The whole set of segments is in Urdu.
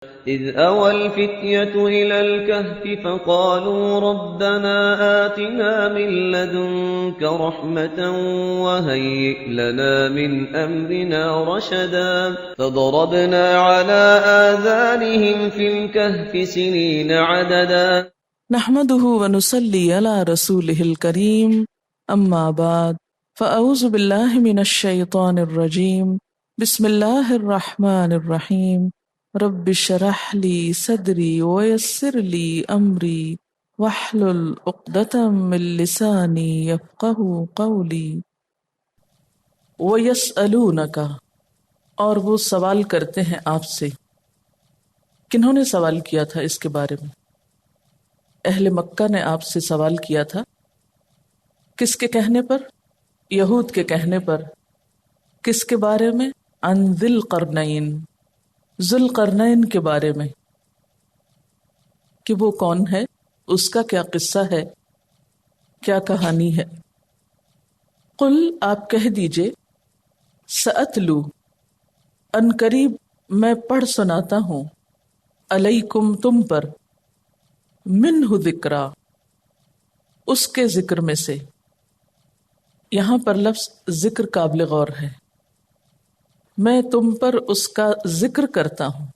إذ أوى الفتية إلى الكهف فقالوا ربنا آتنا من لدنك رحمة وهيئ لنا من أمرنا رشدا فضربنا على آذانهم في الكهف سنين عددا نحمده ونصلي على رسوله الكريم أما بعد فأعوذ بالله من الشيطان الرجيم بسم الله الرحمن الرحيم رب اشرح لي صدري ويسر لي أمري واحلل عقدة من لساني يفقهوا قولي ويسألونك، اور وہ سوال کرتے ہیں آپ سے۔ کنہوں نے سوال کیا تھا اس کے بارے میں؟ اہل مکہ نے آپ سے سوال کیا تھا۔ کس کے کہنے پر؟ یہود کے کہنے پر۔ کس کے بارے میں؟ عن ذی القرنین، ذو القرنین کے بارے میں، کہ وہ کون ہے، اس کا کیا قصہ ہے، کیا کہانی ہے۔ قل، آپ کہہ دیجئے، سأتلو، ان قریب میں پڑھ سناتا ہوں، علیکم، تم پر، منہ ذکرا، اس کے ذکر میں سے۔ یہاں پر لفظ ذکر قابل غور ہے۔ میں تم پر اس کا ذکر کرتا ہوں۔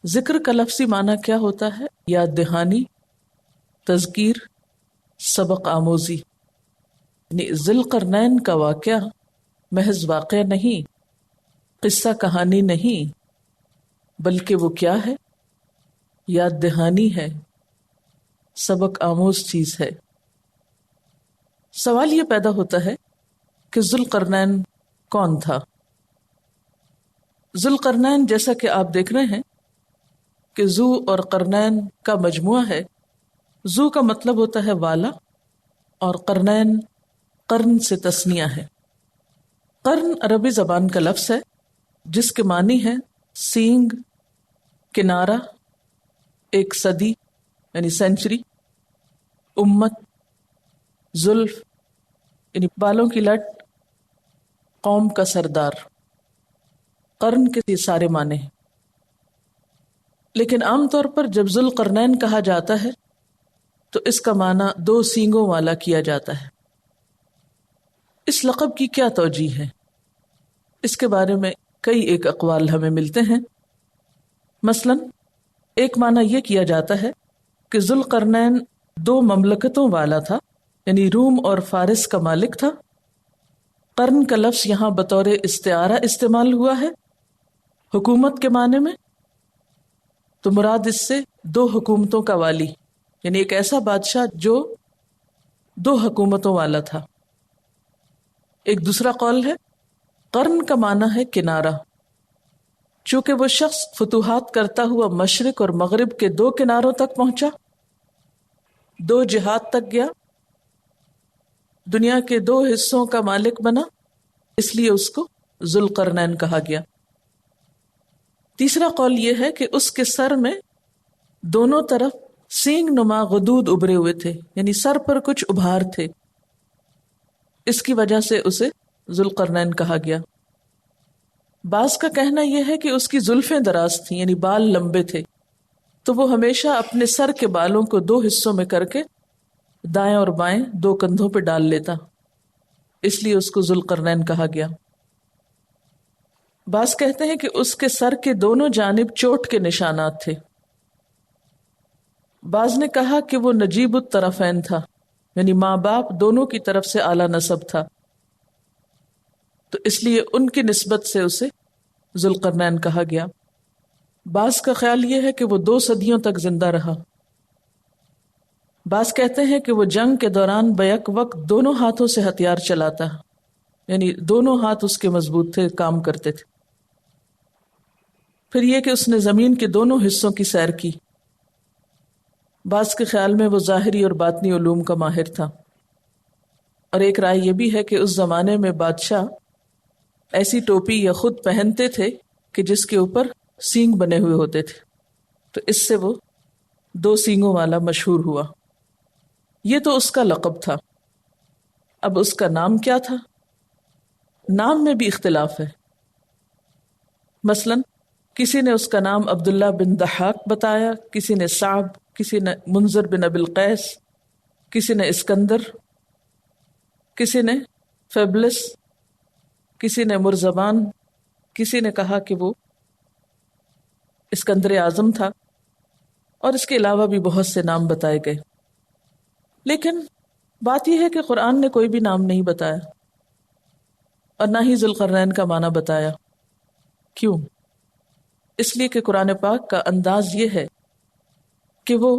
ذکر کا لفظی معنی کیا ہوتا ہے؟ یاد دہانی، تذکیر، سبق آموزی۔ یعنی ذی القرنین کا واقعہ محض واقعہ نہیں، قصہ کہانی نہیں، بلکہ وہ کیا ہے؟ یاد دہانی ہے، سبق آموز چیز ہے۔ سوال یہ پیدا ہوتا ہے کہ ذو القرنین کون تھا؟ ذو القرنین، جیسا کہ آپ دیکھ رہے ہیں کہ ذو اور قرنین کا مجموعہ ہے۔ ذو کا مطلب ہوتا ہے والا، اور قرنین قرن سے تثنیہ ہے۔ قرن عربی زبان کا لفظ ہے جس کے معنی ہے سینگ، کنارہ، ایک صدی یعنی سینچری، امت، زلف یعنی بالوں کی لٹ، قوم کا سردار۔ قرن کے یہ سارے معنی ہیں۔ لیکن عام طور پر جب ذو القرنین کہا جاتا ہے تو اس کا معنی دو سینگوں والا کیا جاتا ہے۔ اس لقب کی کیا توجیہ ہے؟ اس کے بارے میں کئی ایک اقوال ہمیں ملتے ہیں۔ مثلا ایک معنی یہ کیا جاتا ہے کہ ذو القرنین دو مملکتوں والا تھا، یعنی روم اور فارس کا مالک تھا۔ قرن کا لفظ یہاں بطور استعارہ استعمال ہوا ہے حکومت کے معنی میں، تو مراد اس سے دو حکومتوں کا والی، یعنی ایک ایسا بادشاہ جو دو حکومتوں والا تھا۔ ایک دوسرا قول ہے قرن کا معنی ہے کنارہ، چونکہ وہ شخص فتوحات کرتا ہوا مشرق اور مغرب کے دو کناروں تک پہنچا، دو جہات تک گیا، دنیا کے دو حصوں کا مالک بنا، اس لیے اس کو ذو القرنین کہا گیا۔ تیسرا قول یہ ہے کہ اس کے سر میں دونوں طرف سینگ نما غدود ابھرے ہوئے تھے، یعنی سر پر کچھ ابھار تھے، اس کی وجہ سے اسے ذو القرنین کہا گیا۔ بعض کا کہنا یہ ہے کہ اس کی زلفیں دراز تھیں، یعنی بال لمبے تھے، تو وہ ہمیشہ اپنے سر کے بالوں کو دو حصوں میں کر کے دائیں اور بائیں دو کندھوں پہ ڈال لیتا، اس لیے اس کو ذو القرنین کہا گیا۔ بعض کہتے ہیں کہ اس کے سر کے دونوں جانب چوٹ کے نشانات تھے۔ بعض نے کہا کہ وہ نجیب الطرفین تھا، یعنی ماں باپ دونوں کی طرف سے اعلیٰ نسب تھا، تو اس لیے ان کی نسبت سے اسے ذو القرنین کہا گیا۔ بعض کا خیال یہ ہے کہ وہ 2 صدیوں تک زندہ رہا۔ بعض کہتے ہیں کہ وہ جنگ کے دوران بیک وقت دونوں ہاتھوں سے ہتھیار چلاتا، یعنی دونوں ہاتھ اس کے مضبوط تھے، کام کرتے تھے۔ پھر یہ کہ اس نے زمین کے دونوں حصوں کی سیر کی۔ بعض کے خیال میں وہ ظاہری اور باطنی علوم کا ماہر تھا۔ اور ایک رائے یہ بھی ہے کہ اس زمانے میں بادشاہ ایسی ٹوپی یا خود پہنتے تھے کہ جس کے اوپر سینگ بنے ہوئے ہوتے تھے، تو اس سے وہ 2 سینگوں والا مشہور ہوا۔ یہ تو اس کا لقب تھا۔ اب اس کا نام کیا تھا؟ نام میں بھی اختلاف ہے۔ مثلا کسی نے اس کا نام عبداللہ بن دحاق بتایا، کسی نے صعب، کسی نے منذر بن ابی القیس، کسی نے اسکندر، کسی نے فیبلس، کسی نے مرزبان، کسی نے کہا کہ وہ اسکندر اعظم تھا، اور اس کے علاوہ بھی بہت سے نام بتائے گئے۔ لیکن بات یہ ہے کہ قرآن نے کوئی بھی نام نہیں بتایا اور نہ ہی ذوالقرنین کا معنی بتایا۔ کیوں؟ اس لیے کہ قرآن پاک کا انداز یہ ہے کہ وہ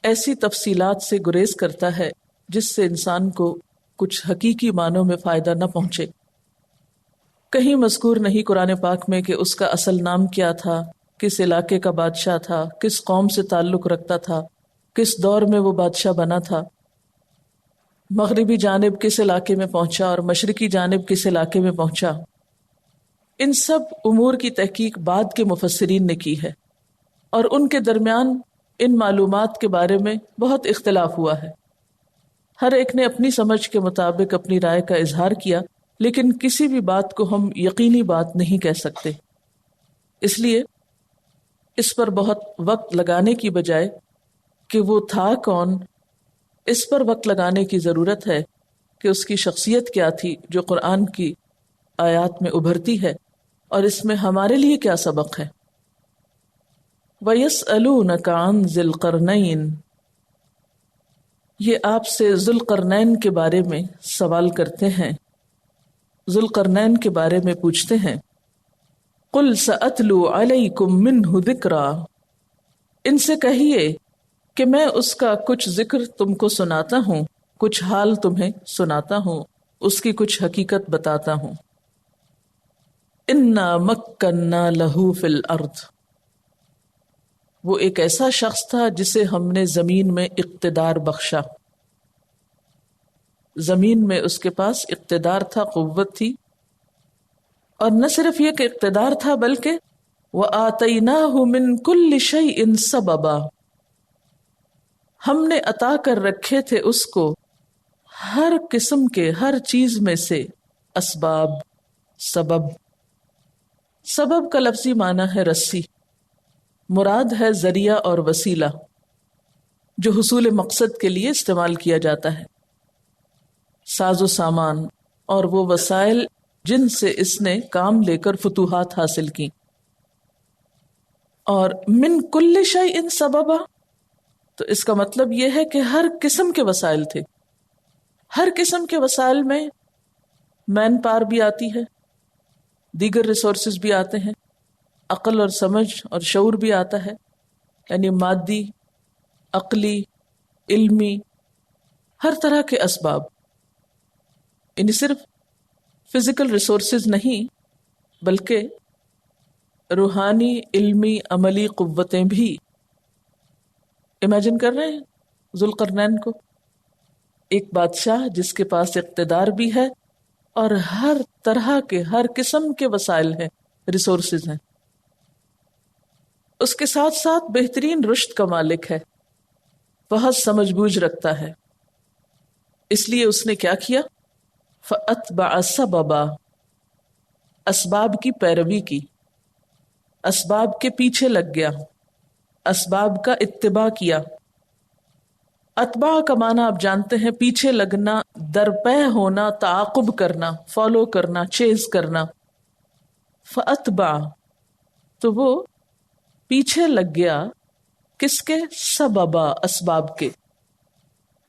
ایسی تفصیلات سے گریز کرتا ہے جس سے انسان کو کچھ حقیقی معنوں میں فائدہ نہ پہنچے۔ کہیں مذکور نہیں قرآن پاک میں کہ اس کا اصل نام کیا تھا، کس علاقے کا بادشاہ تھا، کس قوم سے تعلق رکھتا تھا، کس دور میں وہ بادشاہ بنا تھا، مغربی جانب کس علاقے میں پہنچا اور مشرقی جانب کس علاقے میں پہنچا۔ ان سب امور کی تحقیق بعد کے مفسرین نے کی ہے، اور ان کے درمیان ان معلومات کے بارے میں بہت اختلاف ہوا ہے۔ ہر ایک نے اپنی سمجھ کے مطابق اپنی رائے کا اظہار کیا، لیکن کسی بھی بات کو ہم یقینی بات نہیں کہہ سکتے۔ اس لیے اس پر بہت وقت لگانے کی بجائے کہ وہ تھا کون، اس پر وقت لگانے کی ضرورت ہے کہ اس کی شخصیت کیا تھی جو قرآن کی آیات میں ابھرتی ہے، اور اس میں ہمارے لیے کیا سبق ہے۔ وَيَسْأَلُونَكَ عَنْ ذِي الْقَرْنَيْنِ، یہ آپ سے ذوالقرنین کے بارے میں سوال کرتے ہیں، ذوالقرنین کے بارے میں پوچھتے ہیں۔ قُلْ سَأَتْلُو عَلَيْكُمْ مِنْهُ ذِكْرًا، ان سے کہیے کہ میں اس کا کچھ ذکر تم کو سناتا ہوں، کچھ حال تمہیں سناتا ہوں، اس کی کچھ حقیقت بتاتا ہوں۔ اِنَّا مَكَّنَّا لَهُ فِي الْأَرْضِ، وہ ایک ایسا شخص تھا جسے ہم نے زمین میں اقتدار بخشا۔ زمین میں اس کے پاس اقتدار تھا، قوت تھی، اور نہ صرف یہ کہ اقتدار تھا بلکہ وَآتَيْنَاهُ مِن كُلِّ شَيْءٍ سَبَبًا، ہم نے عطا کر رکھے تھے اس کو ہر قسم کے، ہر چیز میں سے اسباب، سبب۔ سبب کا لفظی معنی ہے رسی، مراد ہے ذریعہ اور وسیلہ جو حصول مقصد کے لیے استعمال کیا جاتا ہے، ساز و سامان اور وہ وسائل جن سے اس نے کام لے کر فتوحات حاصل کی۔ اور من کل شیء سببا، تو اس کا مطلب یہ ہے کہ ہر قسم کے وسائل تھے۔ ہر قسم کے وسائل میں مین پاور بھی آتی ہے، دیگر ریسورسز بھی آتے ہیں، عقل اور سمجھ اور شعور بھی آتا ہے، یعنی مادی، عقلی، علمی، ہر طرح کے اسباب، یعنی صرف فزیکل ریسورسز نہیں بلکہ روحانی، علمی، عملی قوتیں بھی۔ امیجن کر رہے ہیں ذوالقرنین کو، ایک بادشاہ جس کے پاس اقتدار بھی ہے اور ہر طرح کے، ہر قسم کے وسائل ہیں، ریسورسز ہیں، اس کے ساتھ ساتھ بہترین رشد کا مالک ہے، بہت سمجھ بوجھ رکھتا ہے۔ اس لیے اس نے کیا کیا؟ فَأَتْبَعَ سَبَبًا، اسباب کی پیروی کی، اسباب کے پیچھے لگ گیا، اسباب کا اتباع کیا۔ اتباع کا معنی آپ جانتے ہیں، پیچھے لگنا، درپے ہونا، تعاقب کرنا، فالو کرنا، چیز کرنا۔ فَأَتْبَعَ، تو وہ پیچھے لگ گیا، کس کے؟ سببا، اسباب کے،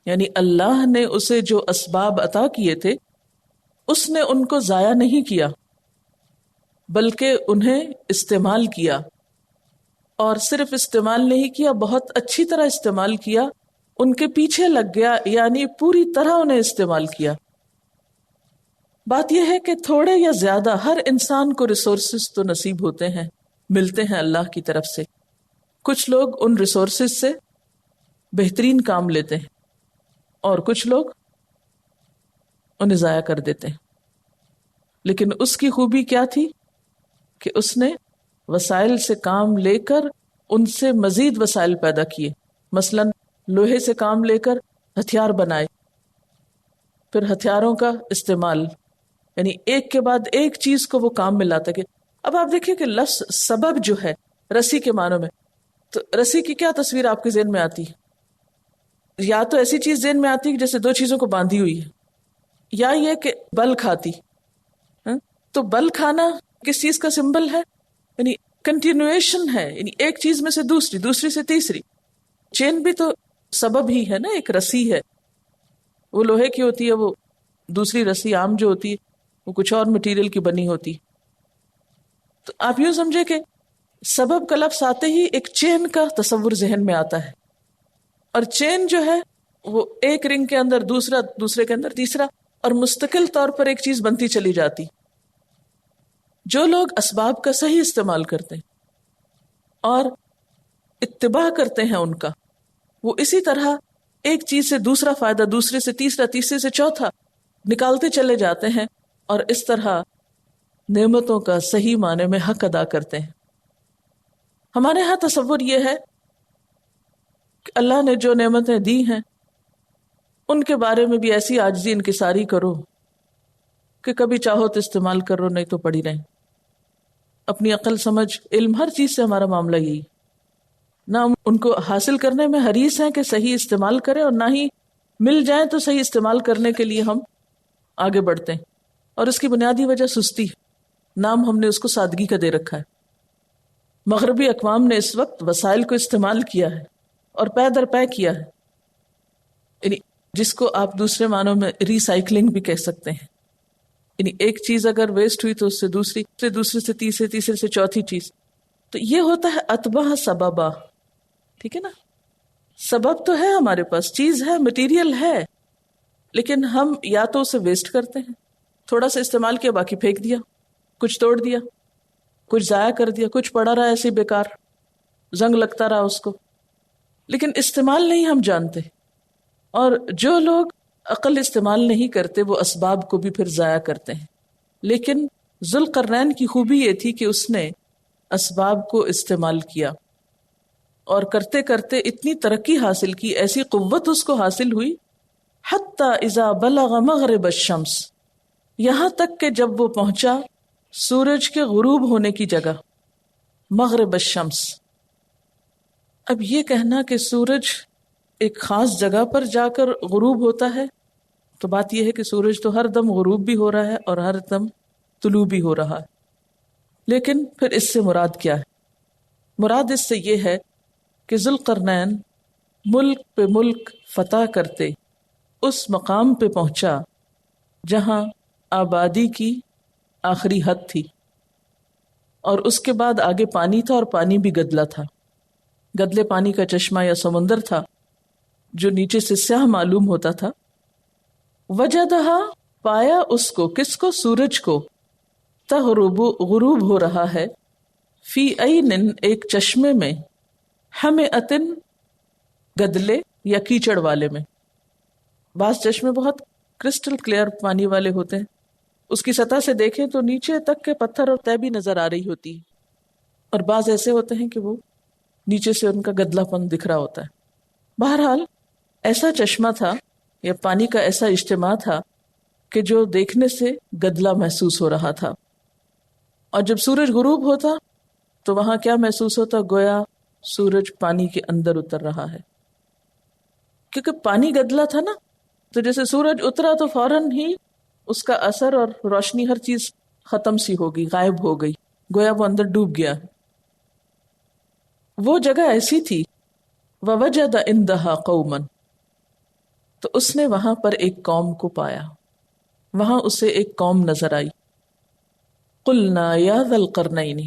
یعنی اللہ نے اسے جو اسباب عطا کیے تھے اس نے ان کو ضائع نہیں کیا بلکہ انہیں استعمال کیا، اور صرف استعمال نہیں کیا، بہت اچھی طرح استعمال کیا، ان کے پیچھے لگ گیا، یعنی پوری طرح انہیں استعمال کیا۔ بات یہ ہے کہ تھوڑے یا زیادہ ہر انسان کو ریسورسز تو نصیب ہوتے ہیں، ملتے ہیں اللہ کی طرف سے۔ کچھ لوگ ان ریسورسز سے بہترین کام لیتے ہیں اور کچھ لوگ انہیں ضائع کر دیتے ہیں، لیکن اس کی خوبی کیا تھی کہ اس نے وسائل سے کام لے کر ان سے مزید وسائل پیدا کیے، مثلا لوہے سے کام لے کر ہتھیار بنائے، پھر ہتھیاروں کا استعمال، یعنی ایک کے بعد ایک چیز کو وہ کام میں لاتا کہ اب آپ دیکھیں کہ لفظ سبب جو ہے رسی کے معنوں میں، تو رسی کی کیا تصویر آپ کے ذہن میں آتی ہے؟ یا تو ایسی چیز ذہن میں آتی ہے جیسے دو چیزوں کو باندھی ہوئی ہے، یا یہ کہ بل کھاتی. تو بل کھانا کس چیز کا سمبل ہے؟ یعنی کنٹینویشن ہے، یعنی ایک چیز میں سے دوسری، دوسری سے تیسری. چین بھی تو سبب ہی ہے نا، ایک رسی ہے، وہ لوہے کی ہوتی ہے، وہ دوسری رسی عام جو ہوتی ہے وہ کچھ اور مٹیریل کی بنی ہوتی. تو آپ یوں سمجھے کہ سبب کا لفظ آتے ہی ایک چین کا تصور ذہن میں آتا ہے، اور چین جو ہے وہ ایک رنگ کے اندر دوسرا، دوسرے کے اندر تیسرا، اور مستقل طور پر ایک چیز بنتی چلی جاتی. جو لوگ اسباب کا صحیح استعمال کرتے ہیں اور اتباع کرتے ہیں ان کا، وہ اسی طرح ایک چیز سے دوسرا فائدہ، دوسرے سے تیسرا، تیسرے سے چوتھا نکالتے چلے جاتے ہیں، اور اس طرح نعمتوں کا صحیح معنی میں حق ادا کرتے ہیں. ہمارے ہاں تصور یہ ہے کہ اللہ نے جو نعمتیں دی ہیں ان کے بارے میں بھی ایسی عاجزی انکساری کرو کہ کبھی چاہو تو استعمال کرو، نہیں تو پڑی رہیں. اپنی عقل، سمجھ، علم، ہر چیز سے ہمارا معاملہ یہی، نہ ہم ان کو حاصل کرنے میں حریص ہیں کہ صحیح استعمال کریں، اور نہ ہی مل جائیں تو صحیح استعمال کرنے کے لیے ہم آگے بڑھتے ہیں. اور اس کی بنیادی وجہ سستی، نام ہم نے اس کو سادگی کا دے رکھا ہے. مغربی اقوام نے اس وقت وسائل کو استعمال کیا ہے اور پے در پے کیا ہے، یعنی جس کو آپ دوسرے معنوں میں ری سائیکلنگ بھی کہہ سکتے ہیں. یعنی ایک چیز اگر ویسٹ ہوئی تو اس سے دوسری، دوسرے سے تیسرے، تیسرے سے چوتھی چیز. تو یہ ہوتا ہے اتباع سببا. ٹھیک ہے نا، سبب تو ہے ہمارے پاس، چیز ہے، مٹیریل ہے، لیکن ہم یا تو اسے ویسٹ کرتے ہیں، تھوڑا سا استعمال کیا باقی پھینک دیا، کچھ توڑ دیا، کچھ ضائع کر دیا، کچھ پڑا رہا ایسے بیکار، زنگ لگتا رہا اس کو، لیکن استعمال نہیں ہم جانتے. اور جو لوگ عقل استعمال نہیں کرتے وہ اسباب کو بھی پھر ضائع کرتے ہیں. لیکن ذوالقرنین کی خوبی یہ تھی کہ اس نے اسباب کو استعمال کیا، اور کرتے کرتے اتنی ترقی حاصل کی، ایسی قوت اس کو حاصل ہوئی، حتی اذا بلغ مغرب الشمس، یہاں تک کہ جب وہ پہنچا سورج کے غروب ہونے کی جگہ، مغرب الشمس. اب یہ کہنا کہ سورج ایک خاص جگہ پر جا کر غروب ہوتا ہے، تو بات یہ ہے کہ سورج تو ہر دم غروب بھی ہو رہا ہے اور ہر دم طلوع بھی ہو رہا ہے. لیکن پھر اس سے مراد کیا ہے؟ مراد اس سے یہ ہے کہ ذوالقرنین ملک پہ ملک فتح کرتے اس مقام پہ پہنچا جہاں آبادی کی آخری حد تھی، اور اس کے بعد آگے پانی تھا، اور پانی بھی گدلا تھا، گدلے پانی کا چشمہ یا سمندر تھا جو نیچے سے سیاہ معلوم ہوتا تھا. وجدہا، پایا اس کو، کس کو؟ سورج کو، تغرب، غروب ہو رہا ہے، فی عین، ایک چشمے میں، حمئۃ، گدلے یا کیچڑ والے میں. بعض چشمے بہت کرسٹل کلیئر پانی والے ہوتے ہیں، اس کی سطح سے دیکھیں تو نیچے تک کے پتھر اور تہ بھی نظر آ رہی ہوتی ہے، اور بعض ایسے ہوتے ہیں کہ وہ نیچے سے ان کا گدلا پن دکھ رہا ہوتا ہے. بہرحال ایسا چشمہ تھا یا پانی کا ایسا اجتماع تھا کہ جو دیکھنے سے گدلا محسوس ہو رہا تھا. اور جب سورج غروب ہوتا تو وہاں کیا محسوس ہوتا؟ گویا سورج پانی کے اندر اتر رہا ہے، کیونکہ پانی گدلا تھا نا. تو جیسے سورج اترا تو فوراً ہی اس کا اثر اور روشنی، ہر چیز ختم سی ہو گئی، غائب ہو گئی، گویا وہ اندر ڈوب گیا. وہ جگہ ایسی تھی، ووجد عندہا قوما، تو اس نے وہاں پر ایک قوم کو پایا، وہاں اسے ایک قوم نظر آئی. قلنا یا ذا القرنین،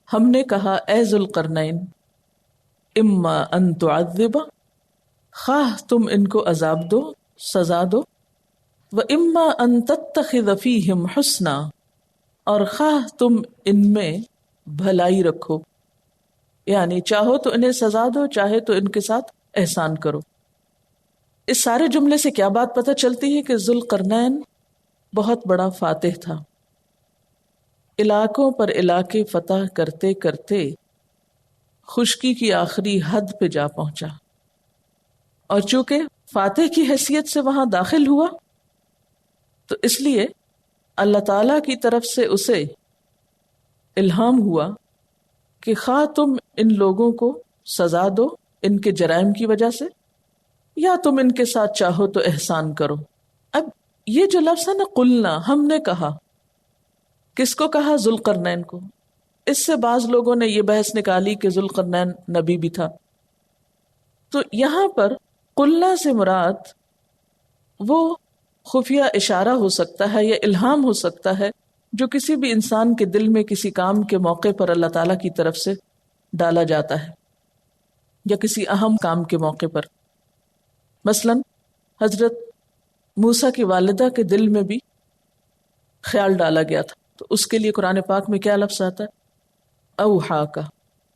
ہم نے کہا اے ذوالقرنین، اما ان تعذب، خواہ تم ان کو عذاب دو، سزا دو، و اما ان تتخذ فیہم حسنا، اور خواہ تم ان میں بھلائی رکھو، یعنی چاہو تو انہیں سزا دو، چاہے تو ان کے ساتھ احسان کرو. اس سارے جملے سے کیا بات پتہ چلتی ہے کہ ذوالقرنین بہت بڑا فاتح تھا، علاقوں پر علاقے فتح کرتے کرتے خشکی کی آخری حد پہ جا پہنچا، اور چونکہ فاتح کی حیثیت سے وہاں داخل ہوا تو اس لیے اللہ تعالی کی طرف سے اسے الہام ہوا کہ خواہ تم ان لوگوں کو سزا دو ان کے جرائم کی وجہ سے، یا تم ان کے ساتھ چاہو تو احسان کرو۔ اب یہ جو لفظ ہے نا قلنا، ہم نے کہا، کس کو کہا؟ ذوالقرنین کو۔ اس سے بعض لوگوں نے یہ بحث نکالی کہ ذوالقرنین نبی بھی تھا۔ تو یہاں پر قلنا سے مراد وہ خفیہ اشارہ ہو سکتا ہے یا الہام ہو سکتا ہے جو کسی بھی انسان کے دل میں کسی کام کے موقع پر اللہ تعالیٰ کی طرف سے ڈالا جاتا ہے، یا کسی اہم کام کے موقع پر۔ مثلا حضرت موسیٰ کی والدہ کے دل میں بھی خیال ڈالا گیا تھا، تو اس کے لیے قرآن پاک میں کیا لفظ آتا ہے؟ اوحا کا،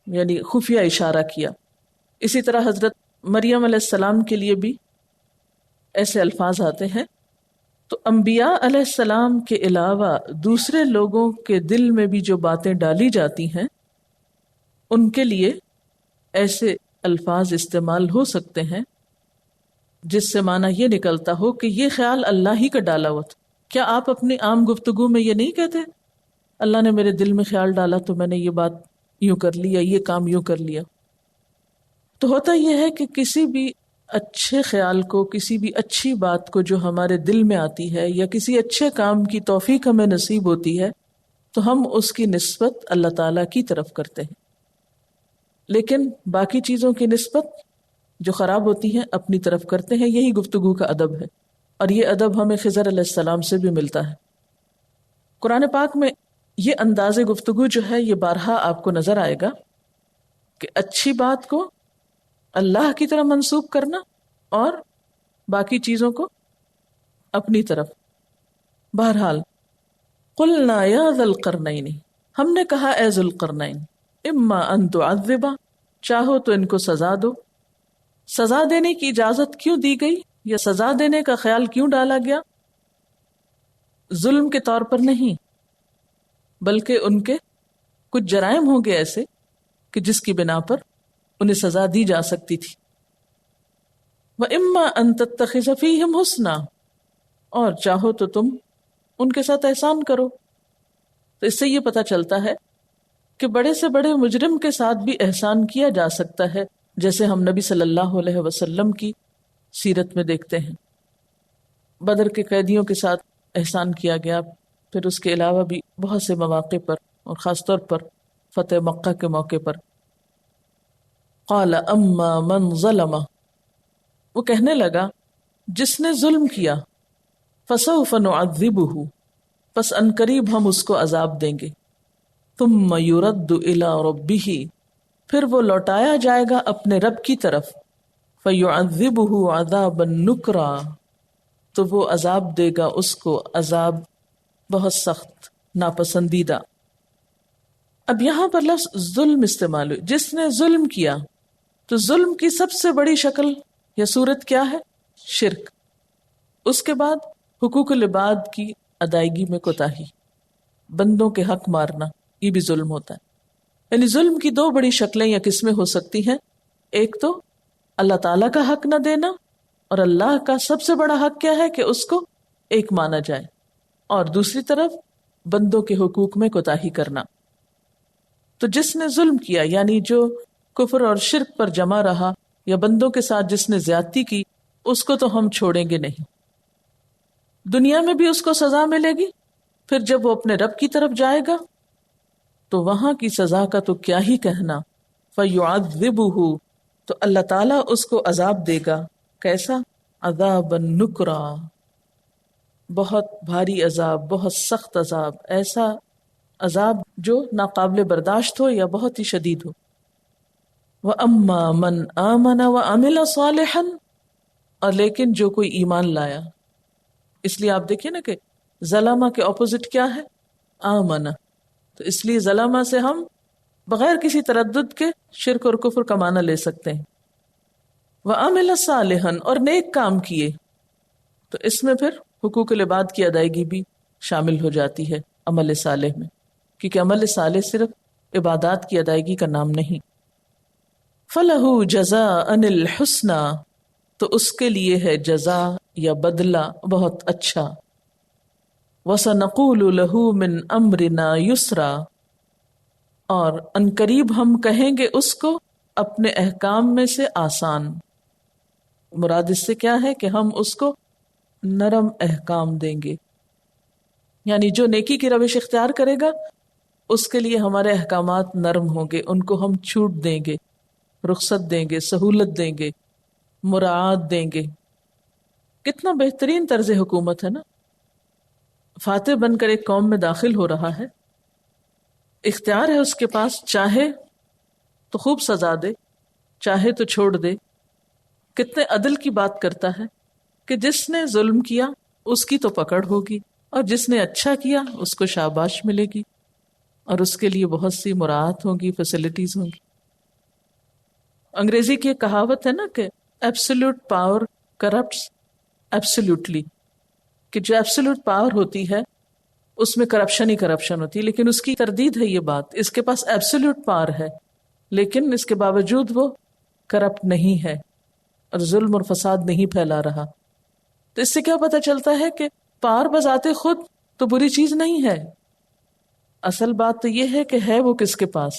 یعنی خفیہ اشارہ کیا۔ اسی طرح حضرت مریم علیہ السلام کے لیے بھی ایسے الفاظ آتے ہیں۔ تو انبیاء علیہ السلام کے علاوہ دوسرے لوگوں کے دل میں بھی جو باتیں ڈالی جاتی ہیں ان کے لیے ایسے الفاظ استعمال ہو سکتے ہیں جس سے معنی یہ نکلتا ہو کہ یہ خیال اللہ ہی کا ڈالا ہوا تھا۔ کیا آپ اپنی عام گفتگو میں یہ نہیں کہتے اللہ نے میرے دل میں خیال ڈالا تو میں نے یہ بات یوں کر لی یا یہ کام یوں کر لیا؟ تو ہوتا یہ ہے کہ کسی بھی اچھے خیال کو، کسی بھی اچھی بات کو جو ہمارے دل میں آتی ہے یا کسی اچھے کام کی توفیق ہمیں نصیب ہوتی ہے تو ہم اس کی نسبت اللہ تعالیٰ کی طرف کرتے ہیں، لیکن باقی چیزوں کی نسبت جو خراب ہوتی ہیں اپنی طرف کرتے ہیں۔ یہی گفتگو کا ادب ہے، اور یہ ادب ہمیں خضر علیہ السلام سے بھی ملتا ہے۔ قرآن پاک میں یہ انداز گفتگو جو ہے یہ بارہا آپ کو نظر آئے گا کہ اچھی بات کو اللہ کی طرف منسوب کرنا اور باقی چیزوں کو اپنی طرف۔ بہرحال قلنا یا ذا القرنین، ہم نے کہا اے ذوالقرنین، اما ان تعذب، چاہو تو ان کو سزا دو۔ سزا دینے کی اجازت کیوں دی گئی یا سزا دینے کا خیال کیوں ڈالا گیا؟ ظلم کے طور پر نہیں، بلکہ ان کے کچھ جرائم ہوں گے ایسے کہ جس کی بنا پر انہیں سزا دی جا سکتی تھی۔ وَإِمَّا أَن تَتَّخِذَ فِيهِمْ حُسْنًا، اور چاہو تو تم ان کے ساتھ احسان کرو۔ تو اس سے یہ پتہ چلتا ہے کہ بڑے سے بڑے مجرم کے ساتھ بھی احسان کیا جا سکتا ہے، جیسے ہم نبی صلی اللہ علیہ وسلم کی سیرت میں دیکھتے ہیں۔ بدر کے قیدیوں کے ساتھ احسان کیا گیا، پھر اس کے علاوہ بھی بہت سے مواقع پر، اور خاص طور پر فتح مکہ کے موقع پر۔ قال اما من ظلم، وہ کہنے لگا جس نے ظلم کیا، فسوف نعذبہ، پس عنقریب ہم اس کو عذاب دیں گے، ثم یرد الی ربہ، پھر وہ لوٹایا جائے گا اپنے رب کی طرف، فیعذبہ عذابا نکرا، تو وہ عذاب دے گا اس کو عذاب بہت سخت، ناپسندیدہ۔ اب یہاں پر لفظ ظلم استعمال ہوئی، جس نے ظلم کیا، تو ظلم کی سب سے بڑی شکل یا صورت کیا ہے؟ شرک۔ اس کے بعد حقوق العباد کی ادائیگی میں کوتاہی، بندوں کے حق مارنا، یہ بھی ظلم ہوتا ہے۔ یعنی ظلم کی دو بڑی شکلیں یا قسمیں ہو سکتی ہیں، ایک تو اللہ تعالیٰ کا حق نہ دینا، اور اللہ کا سب سے بڑا حق کیا ہے کہ اس کو ایک مانا جائے، اور دوسری طرف بندوں کے حقوق میں کوتاہی کرنا۔ تو جس نے ظلم کیا یعنی جو کفر اور شرک پر جمع رہا یا بندوں کے ساتھ جس نے زیادتی کی، اس کو تو ہم چھوڑیں گے نہیں۔ دنیا میں بھی اس کو سزا ملے گی، پھر جب وہ اپنے رب کی طرف جائے گا تو وہاں کی سزا کا تو کیا ہی کہنا۔ فَيُعَذِّبُهُ، تو اللہ تعالیٰ اس کو عذاب دے گا، کیسا؟ عذابا نکرا، بہت بھاری عذاب، بہت سخت عذاب، ایسا عذاب جو ناقابل برداشت ہو یا بہت ہی شدید ہو۔ وَأَمَّا مَنْ آمَنَ وَعَمِلَ صَالِحًا، اور لیکن جو کوئی ایمان لایا، اس لیے آپ دیکھیں نا کہ ظلمہ کے اپوزٹ کیا ہے؟ آمنہ، تو اس لیے ظلمہ سے ہم بغیر کسی تردد کے شرک اور کفر کا معنی لے سکتے ہیں۔ وَعَمِلَ صَالِحًا، اور نیک کام کیے، تو اس میں پھر حقوق العباد کی ادائیگی بھی شامل ہو جاتی ہے عمل صالح میں، کیونکہ عمل صالح صرف عبادات کی ادائیگی کا نام نہیں۔ فَلَهُ جَزَاءً الْحُسْنَى، تو اس کے لیے ہے جزا یا بدلہ بہت اچھا۔ وَسَنَقُولُ لَهُ مِنْ أَمْرِنَا يُسْرًا، اور عنقریب ہم کہیں گے اس کو اپنے احکام میں سے آسان. مراد اس سے کیا ہے کہ ہم اس کو نرم احکام دیں گے، یعنی جو نیکی کی روش اختیار کرے گا اس کے لیے ہمارے احکامات نرم ہوں گے، ان کو ہم چھوٹ دیں گے، رخصت دیں گے، سہولت دیں گے، مراعات دیں گے. کتنا بہترین طرز حکومت ہے نا. فاتح بن کر ایک قوم میں داخل ہو رہا ہے، اختیار ہے اس کے پاس، چاہے تو خوب سزا دے، چاہے تو چھوڑ دے. کتنے عدل کی بات کرتا ہے کہ جس نے ظلم کیا اس کی تو پکڑ ہوگی، اور جس نے اچھا کیا اس کو شاباش ملے گی، اور اس کے لیے بہت سی مراعات ہوں گی، فیسلٹیز ہوں گی. انگریزی کی ایک کہاوت ہے نا کہ ایبسولوٹ پاور کرپٹس ایبسولوٹلی، کہ جو ایبسولوٹ پاور ہوتی ہے اس میں کرپشن ہی کرپشن ہوتی ہے. لیکن اس کی تردید ہے یہ بات، اس کے پاس ایبسولوٹ پاور ہے لیکن اس کے باوجود وہ کرپٹ نہیں ہے اور ظلم اور فساد نہیں پھیلا رہا. تو اس سے کیا پتہ چلتا ہے کہ پاور بذات خود تو بری چیز نہیں ہے. اصل بات تو یہ ہے کہ ہے وہ کس کے پاس.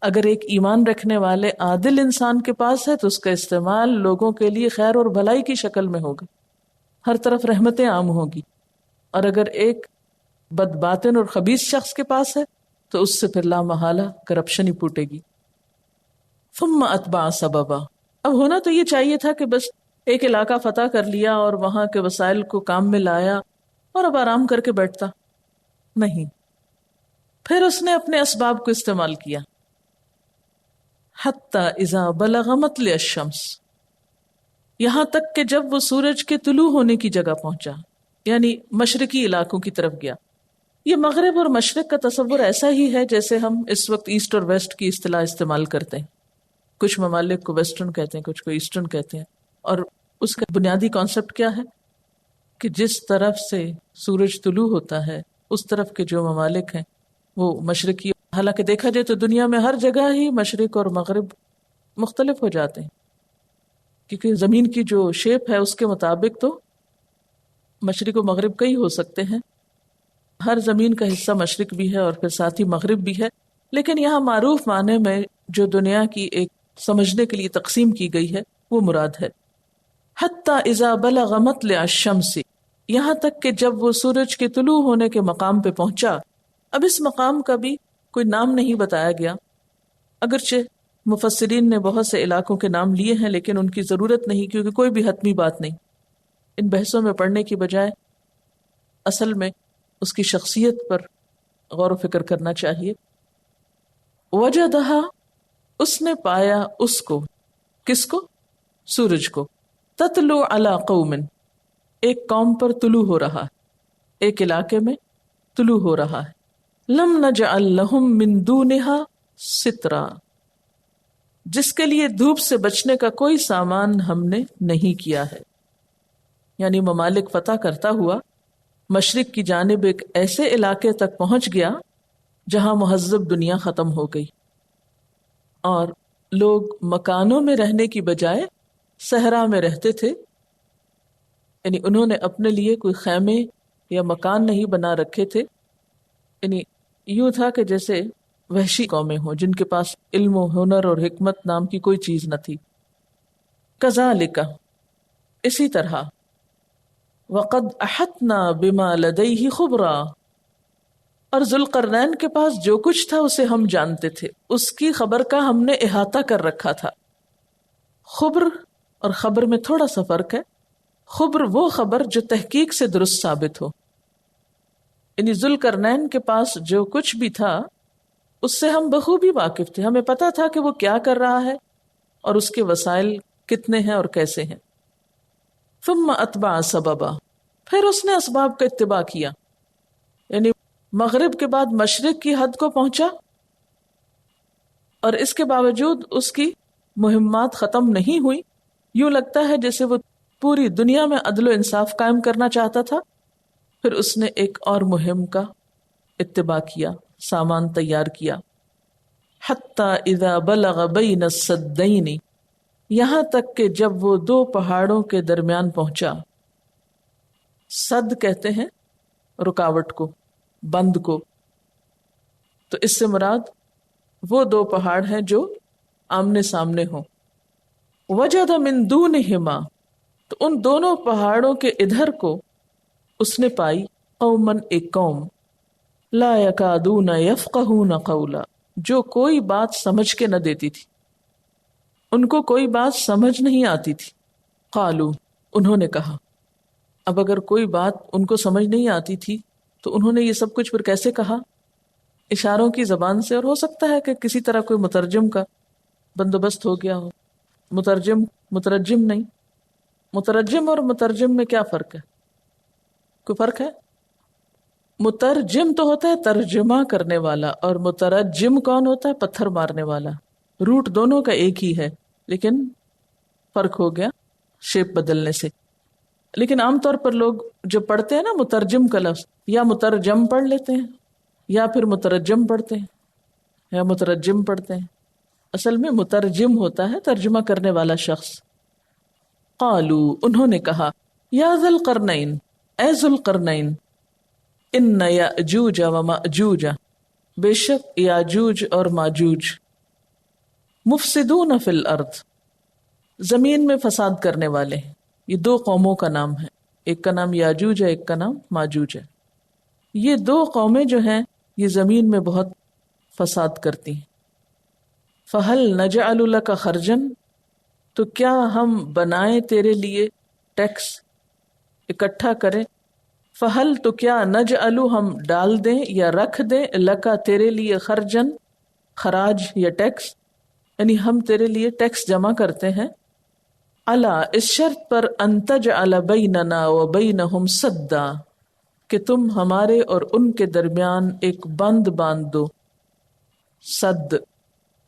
اگر ایک ایمان رکھنے والے عادل انسان کے پاس ہے تو اس کا استعمال لوگوں کے لیے خیر اور بھلائی کی شکل میں ہوگا، ہر طرف رحمتیں عام ہوگی. اور اگر ایک بدباطن اور خبیث شخص کے پاس ہے تو اس سے پھر لا محالہ کرپشن ہی پوٹے گی. ثم اتبع سببا. اب ہونا تو یہ چاہیے تھا کہ بس ایک علاقہ فتح کر لیا اور وہاں کے وسائل کو کام میں لایا اور اب آرام کر کے بیٹھتا. نہیں، پھر اس نے اپنے اسباب کو استعمال کیا. حتی اذا بلغ مطلع الشمس، یہاں تک کہ جب وہ سورج کے طلوع ہونے کی جگہ پہنچا، یعنی مشرقی علاقوں کی طرف گیا. یہ مغرب اور مشرق کا تصور ایسا ہی ہے جیسے ہم اس وقت ایسٹ اور ویسٹ کی اصطلاح استعمال کرتے ہیں. کچھ ممالک کو ویسٹرن کہتے ہیں، کچھ کو ایسٹرن کہتے ہیں. اور اس کا بنیادی کانسیپٹ کیا ہے کہ جس طرف سے سورج طلوع ہوتا ہے اس طرف کے جو ممالک ہیں وہ مشرقی. حالانکہ دیکھا جائے تو دنیا میں ہر جگہ ہی مشرق اور مغرب مختلف ہو جاتے ہیں، کیونکہ زمین کی جو شیپ ہے اس کے مطابق تو مشرق و مغرب کئی ہو سکتے ہیں. ہر زمین کا حصہ مشرق بھی ہے اور پھر ساتھ ہی مغرب بھی ہے. لیکن یہاں معروف معنی میں جو دنیا کی ایک سمجھنے کے لیے تقسیم کی گئی ہے وہ مراد ہے. حتی اذا بلغ مطلع الشمس، یہاں تک کہ جب وہ سورج کے طلوع ہونے کے مقام پہ پہنچا. اب اس مقام کا بھی کوئی نام نہیں بتایا گیا، اگرچہ مفسرین نے بہت سے علاقوں کے نام لیے ہیں لیکن ان کی ضرورت نہیں، کیونکہ کوئی بھی حتمی بات نہیں. ان بحثوں میں پڑھنے کی بجائے اصل میں اس کی شخصیت پر غور و فکر کرنا چاہیے. وجدہا، اس نے پایا اس کو، کس کو؟ سورج کو. تطلع علی قوم، ایک قوم پر طلوع ہو رہا ہے، ایک علاقے میں طلوع ہو رہا ہے. لم نجعل لہم من دونہا سترا، جس کے لیے دھوپ سے بچنے کا کوئی سامان ہم نے نہیں کیا ہے. یعنی ممالک فتح کرتا ہوا مشرق کی جانب ایک ایسے علاقے تک پہنچ گیا جہاں مہذب دنیا ختم ہو گئی اور لوگ مکانوں میں رہنے کی بجائے صحرا میں رہتے تھے. یعنی انہوں نے اپنے لیے کوئی خیمے یا مکان نہیں بنا رکھے تھے. یعنی یوں تھا کہ جیسے وحشی قومیں ہوں جن کے پاس علم و ہنر اور حکمت نام کی کوئی چیز نہ تھی. کذالک، اسی طرح. وقد احطنا بما لدیہ خبرا، اور ذوالقرنین کے پاس جو کچھ تھا اسے ہم جانتے تھے، اس کی خبر کا ہم نے احاطہ کر رکھا تھا. خبر اور خبر میں تھوڑا سا فرق ہے. خبر وہ خبر جو تحقیق سے درست ثابت ہو، یعنی ذوالقرنین کے پاس جو کچھ بھی تھا اس سے ہم بخوبی واقف تھے، ہمیں پتا تھا کہ وہ کیا کر رہا ہے اور اس کے وسائل کتنے ہیں اور کیسے ہیں. ثم اتبع سببا، پھر اس نے اسباب کا اتباع کیا، یعنی مغرب کے بعد مشرق کی حد کو پہنچا اور اس کے باوجود اس کی مہمات ختم نہیں ہوئی. یوں لگتا ہے جیسے وہ پوری دنیا میں عدل و انصاف قائم کرنا چاہتا تھا. پھر اس نے ایک اور مہم کا اتباع کیا، سامان تیار کیا. حتی اذا بلغ بین السدین، یہاں تک کہ جب وہ دو پہاڑوں کے درمیان پہنچا. سد کہتے ہیں رکاوٹ کو، بند کو. تو اس سے مراد وہ دو پہاڑ ہیں جو آمنے سامنے ہوں. وجد من دونہما، تو ان دونوں پہاڑوں کے ادھر کو اس نے پائی قومن، ایک قوم، لا یکادون یفقہون قولا، جو کوئی بات سمجھ کے نہ دیتی تھی، ان کو کوئی بات سمجھ نہیں آتی تھی. قالو، انہوں نے کہا. اب اگر کوئی بات ان کو سمجھ نہیں آتی تھی تو انہوں نے یہ سب کچھ پھر کیسے کہا؟ اشاروں کی زبان سے، اور ہو سکتا ہے کہ کسی طرح کوئی مترجم کا بندوبست ہو گیا ہو. مترجم نہیں. مترجم اور مترجم میں کیا فرق ہے؟ کوئی فرق ہے؟ مترجم تو ہوتا ہے ترجمہ کرنے والا، اور مترجم کون ہوتا ہے؟ پتھر مارنے والا. روٹ دونوں کا ایک ہی ہے، لیکن فرق ہو گیا شیپ بدلنے سے. لیکن عام طور پر لوگ جو پڑھتے ہیں نا مترجم کا لفظ، یا مترجم پڑھ لیتے ہیں، یا پھر مترجم پڑھتے ہیں، یا مترجم پڑھتے ہیں. اصل میں مترجم ہوتا ہے ترجمہ کرنے والا شخص. قالو، انہوں نے کہا، یا ذی القرنین، اے ذو القرنین، ان یاجوج و ماجوج، بے شک یاجوج اور ماجوج، مفسدون فی الارض، زمین میں فساد کرنے والے ہیں. یہ دو قوموں کا نام ہے، ایک کا نام یاجوج ہے، ایک کا نام ماجوج ہے. یہ دو قومیں جو ہیں یہ زمین میں بہت فساد کرتی ہیں. فہل نجعل لک خرجن، تو کیا ہم بنائیں تیرے لیے ٹیکس، اکٹھا کریں. فہل، تو کیا، نجعل، ہم ڈال دیں یا رکھ دیں، لکا، تیرے لیے، خرجن، خراج یا ٹیکس، یعنی ہم تیرے لیے ٹیکس جمع کرتے ہیں. الا، اس شرط پر، ان تجعل بیننا و بینہم سدا، کہ تم ہمارے اور ان کے درمیان ایک بند باندھ دو.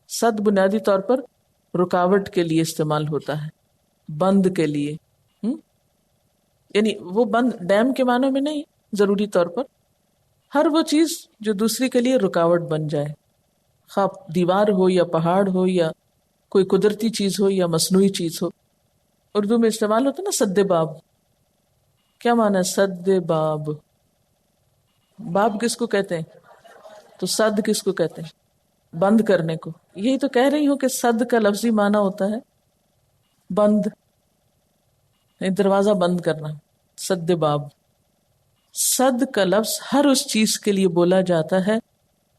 صد بنیادی طور پر رکاوٹ کے لیے استعمال ہوتا ہے، بند کے لیے. یعنی وہ بند ڈیم کے معنوں میں نہیں، ضروری طور پر ہر وہ چیز جو دوسری کے لیے رکاوٹ بن جائے، خواہ دیوار ہو یا پہاڑ ہو یا کوئی قدرتی چیز ہو یا مصنوعی چیز ہو. اردو میں استعمال ہوتا ہے نا سد باب. کیا معنی ہے سد باب؟ باب کس کو کہتے ہیں؟ تو سد کس کو کہتے ہیں؟ بند کرنے کو. یہی تو کہہ رہی ہوں کہ سد کا لفظی معنی ہوتا ہے بند، دروازہ بند کرنا. سد باب. سد کا لفظ ہر اس چیز کے لیے بولا جاتا ہے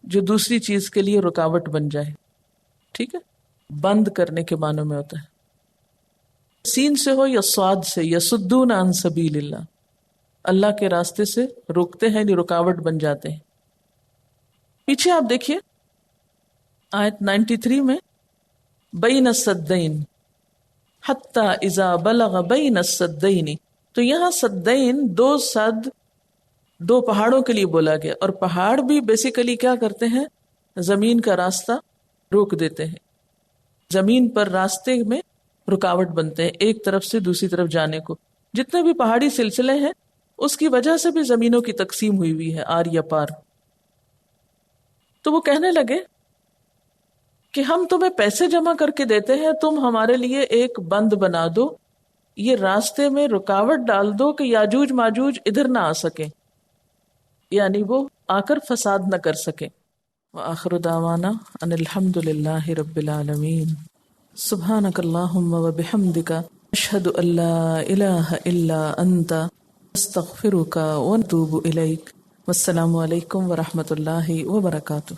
جو دوسری چیز کے لیے رکاوٹ بن جائے. ٹھیک ہے، بند کرنے کے معنوں میں ہوتا ہے. سین سے ہو یا صاد سے، یصدون عن سبیل اللہ، اللہ کے راستے سے روکتے ہیں، یعنی رکاوٹ بن جاتے ہیں. پیچھے آپ دیکھیے آیت 93 میں، بین السدین حتی اذا بلغ بین السدین، تو یہاں سدین دو سد، دو پہاڑوں کے لیے بولا گیا. اور پہاڑ بھی بیسیکلی کیا کرتے ہیں؟ زمین کا راستہ روک دیتے ہیں، زمین پر راستے میں رکاوٹ بنتے ہیں ایک طرف سے دوسری طرف جانے کو. جتنے بھی پہاڑی سلسلے ہیں اس کی وجہ سے بھی زمینوں کی تقسیم ہوئی ہے، آر یا پار. تو وہ کہنے لگے کہ ہم تمہیں پیسے جمع کر کے دیتے ہیں، تم ہمارے لیے ایک بند بنا دو، یہ راستے میں رکاوٹ ڈال دو کہ یاجوج ماجوج ادھر نہ آ سکیں، یعنی وہ آ کر فساد نہ کر سکیں. وآخر دعوانا ان الحمد للہ رب العالمین. سبحانک اللہم وبحمدک، اشہد ان لا الہ الا انت، استغفرک ونتوب الیک. والسلام علیکم ورحمۃ اللہ وبرکاتہ.